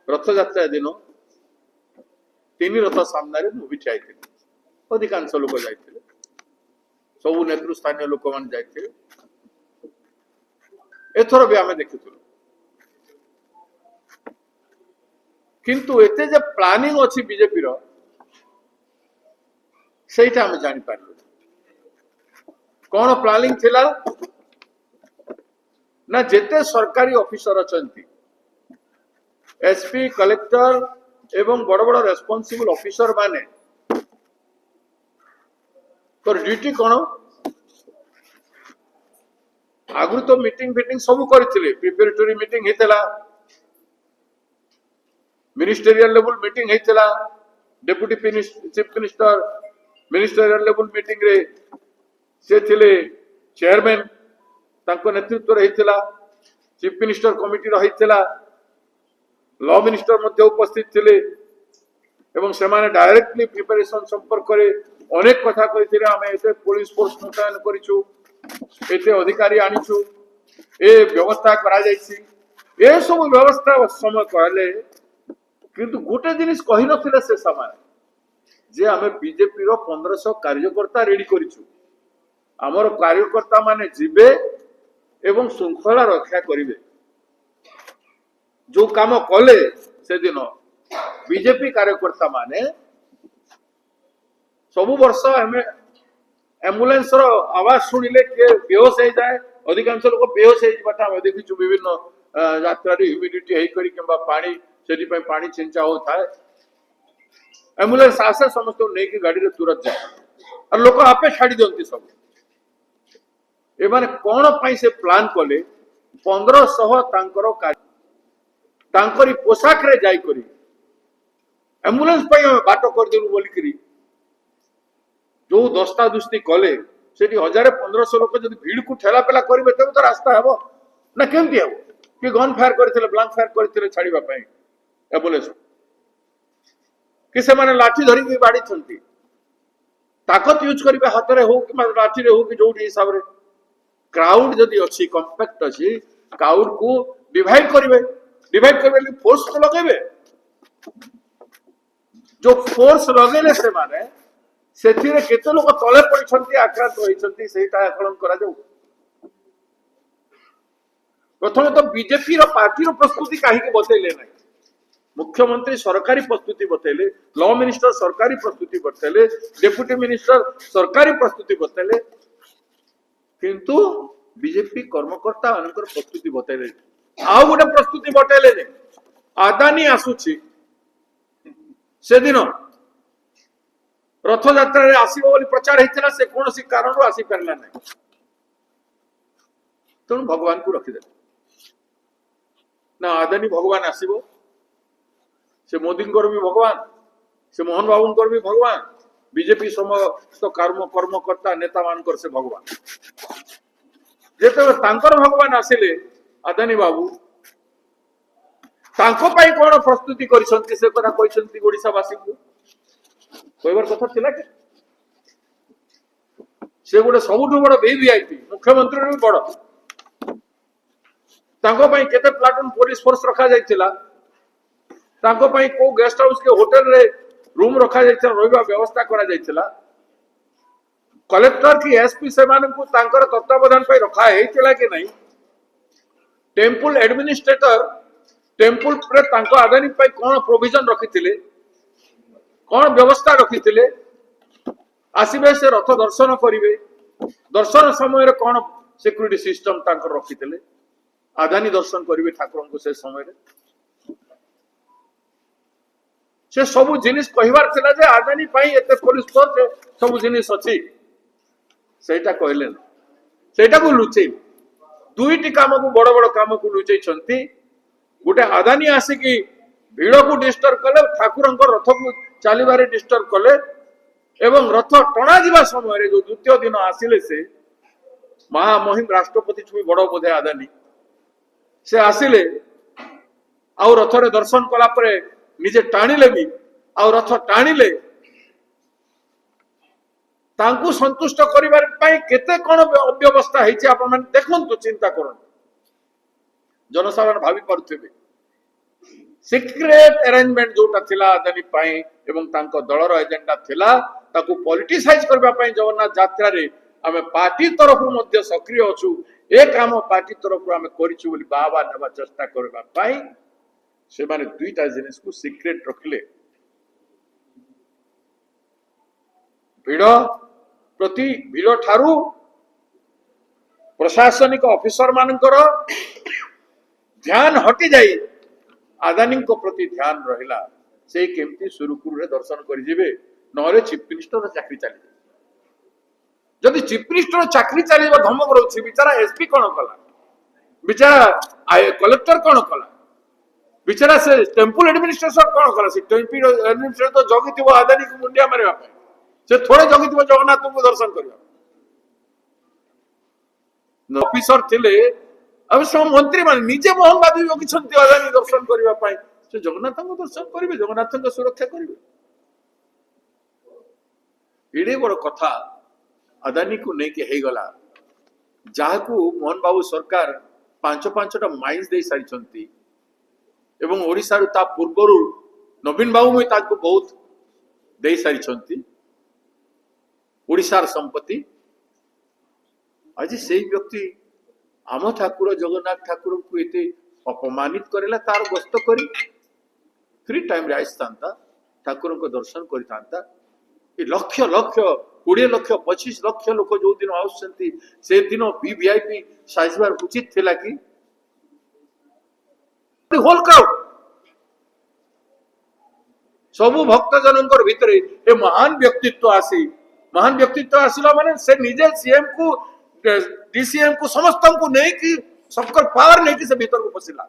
रथयात्रा दिन 3 रथ सामने मुझे ठिया अधिकांश लोक जाते सब नेतृस्थानीय लोक मैंने जाते एथर भी आम देखु किंतु एते जे प्लानिंग अच्छी बीजेपी सेटा आम जापर कौन प्लानिंग थिला ना जेते सरकारी ऑफिसर अछंती एसपी कलेक्टर एवं बड़ बड़ रेस्पॉन्सिबल ऑफिसर माने तो ड्यूटी कौन आगु तो मीटिंग फिटिंग सब करथिले प्रिपरेटरी मीटिंग हेतला मिनिस्टेरियल लेवल मीटिंग हेतला deputy chief minister ministerial level meeting रे से थिले चेयरमैन तांको नेतृत्व रे हेतला चीफ मिनिस्टर कमिटी रो हेतला लॉ मिनिस्टर मध्ये उपस्थित थिले एवं सेमाने डायरेक्टली प्रिपरेशन संपर्क रे अनेक कथा कहिथिले आमे एते पुलिस फोर्स मुतयन करिछु एते अधिकारी आनिछु ए व्यवस्था करा जायछि ए सब व्यवस्था समय कहले किंतु गोटे जिनिस कहि नथिले से समय जे आमे बीजेपी रो 1500 कार्यकर्ता रेडी करिछु हमर कार्यकर्ता माने जिबे एवं श्रृंखला रक्षा करिवे जो काम कले से दिन बीजेपी कार्यकर्ता माने सब वर्ष एम्बुलेंस रो आवाज सुनिले के बेहोश हो जाए अधिकांश लोक बेहोश हो जाता हम देखिछु विभिन्न यात्रा ह्यूमिडिटी है करी किंबा पानी सेठी पे पानी छिंचा होता है एम्बुलेंस आसे समस्त नहीं कि गाड़ी रे तुरंत जाए और लोक आपे छाड़ी दियंती सब ए माने कोन पई से प्लान कले 1500 तांकर तांकरी पोशाक रे जाई करी एम्बुलेंस पई बाटो कर देनु बोली करी जो दस्ता दुस्ती कले सेठी 1000-1500 लोक जदि भीड़ को ठेला पेला करिवे तब तो रास्ता हेबो ना केमती हेबो कि गन फायर करथिले ब्लैंक फायर करथिले छाड़ीबा पई एम्बुलेंस कि से माने लाठी धरि के बाड़ी छंती ताकत यूज करिवे हाथ रे हो कि लाठी रे हो कि जोठी हिसाब रे क्राउड जदि अछि कॉम्पैक्ट अछि क्राउड को डिवाइड करबे फोर्स तो लगेबे जो फोर्स लगेले से माने सेथिरे केते लोक तले पड़िछंती आक्रांत होइछंती सेटा आकलन करा जाऊ प्रथम तो बीजेपी रो पार्टी रो प्रस्तुति काहे के बतैले नै मुख्यमंत्री सरकारी प्रस्तुति बतैले लॉ मिनिस्टर सरकारी प्रस्तुति बतैले डेप्यूटी मिनिस्टर सरकारी प्रस्तुति बतैले किंतु बीजेपी कर्मकर्ता मानकर प्रस्तुति बतैले आउ गोटे प्रस्तुति बतैले नै आदानी आसुछि से दिन रथ यात्रा रे आसीबो बोली प्रचार हेतिला से कोनोसी कारण आसी परला नै तनु भगवान को रखि दे ना आदानी भगवान आसीबो से मोदी भी भगवान से मोहन बाबू भी भगवान बीजेपी समस्त कर्मकर्ता नेता मानकर से भगवान जेते तांकर भगवान आसिले आदानी बाबू तांको पाई कोन प्रस्तुति करिसंती से कथा कहिसंती ओडिसा वासी को कहबार कथा थिला के से गोटे सबुठु बड़ वीवीआईपी मुख्यमंत्री भी बड़ तांको पाई केते प्लाटून पुलिस फोर्स रखा जायतिला तांको पाई को गेस्ट हाउस के होटल रे रूम रखा जायतिला रहबा व्यवस्था करा जायतिला कलेक्टर की एसपी से मान को तांकर तत्वावधान पाई रखा हेतिला कि नहीं टेम्पल एडमिनिस्ट्रेटर टेम्पल पर तांको आदानी पाई कोन प्रोविजन रखिथिले कोन व्यवस्था रखिथिले आसीबे से रथ दर्शन करिवे दर्शन समय रे कोन सिक्योरिटी सिस्टम तांकर रखिथिले आदानी दर्शन करिवे ठाकुर को से समय रे से सब जिनिस कहिबार थिला जे आदानी पाई एते पुलिस फोर्स सब जिनिस अछि सेटा कहले सेटा को लुचै दुईटी काम को बड़ बड़ काम को लुचै छंती गोटे आदानी आसी कि भीड़ को डिस्टर्ब कले ठाकुर रथ को चलबारे डिस्टर्ब कले एवं रथ टणा जीवा समय रे जो द्वितीय दिन आसिले से महामहिम राष्ट्रपति छुई बड़ बोधे आदानी से आसिले आ रथ रे दर्शन कला परे निजे टाणिले भी आ रथ टाणिले तांकु संतुष्ट करिबार पई केते कोन अव्यवस्था हेछि आपण माने देखंतु चिंता करन जनसाधारण भावी पड़ते सिक्रेट अरेंजमेंट जोटा थिला अदानी पाई एवं तांको दलर एजेंडा थिला ताकू पॉलिटिसाइज करबा पाई जगन्नाथ यात्रा रे आमे पार्टी तरफ मध्य सक्रिय अछु ए काम पार्टी तरफ आमे करिछु बोली बाबा नेबा चेष्टा करबा पाई से माने दुईटा जिनिस को सिक्रेट रखले भिड़ प्रति भिड़ ठारू प्रशासनिक ऑफिसर मानकर ध्यान हटि जाई आदानी को प्रति ध्यान रहिला से केमती सुरुकुरु रे दर्शन करि जिवे नहले चीफ मिनिस्टर चाकरी चली जदि चीफ मिनिस्टर चाकरी चलीबा धमक रहउछि बिचारा एसपी कोन कला बिचारा कलेक्टर कोन कला बिचारा से टेम्पल एडमिनिस्ट्रेशन कोन कला से टेम्पल एडमिनिस्ट्रेटर तो जगिथिबो आदानी को मुंडिया मारिबा पे से थोड़े जगिथिबो जगन्नाथ को दर्शन करियो ऑफिसर थिले अब सब मंत्री मान निजे मोहन बाबू योगी अदानी दर्शन करने से जगन्नाथ को दर्शन करेंगे जगन्नाथ सुरक्षा करेंगे एडे बड़ कथा अदानी को लेकिन गला जहाँ को मोहन बाबू सरकार पांच पांचटा माइन्स दे सारी एवं ओडिशा ता पूर्वर नवीन बाबू भी बहुत दे सारी ओडिशार संपत्ति आज से व्यक्ति आम ठाकुर जगन्नाथ ठाकुर को ये अपमानित करेला तार गस्त करी फ्री टाइम रे आइस्ता ठाकुर को दर्शन करता लक्ष लक्ष 20 लक्ष 25 लक्ष लोक जो दिन आउछंती से दिन वीवीआईपी साइजबार उचित थिला कि होल क्राउड सबु भक्त जनकर भितरे ए महान व्यक्तित्व आसिला माने से निजे सीएम को डीसीएम को समस्त को नहीं कि सबकर पावर नहीं कि से भीतर को पसिला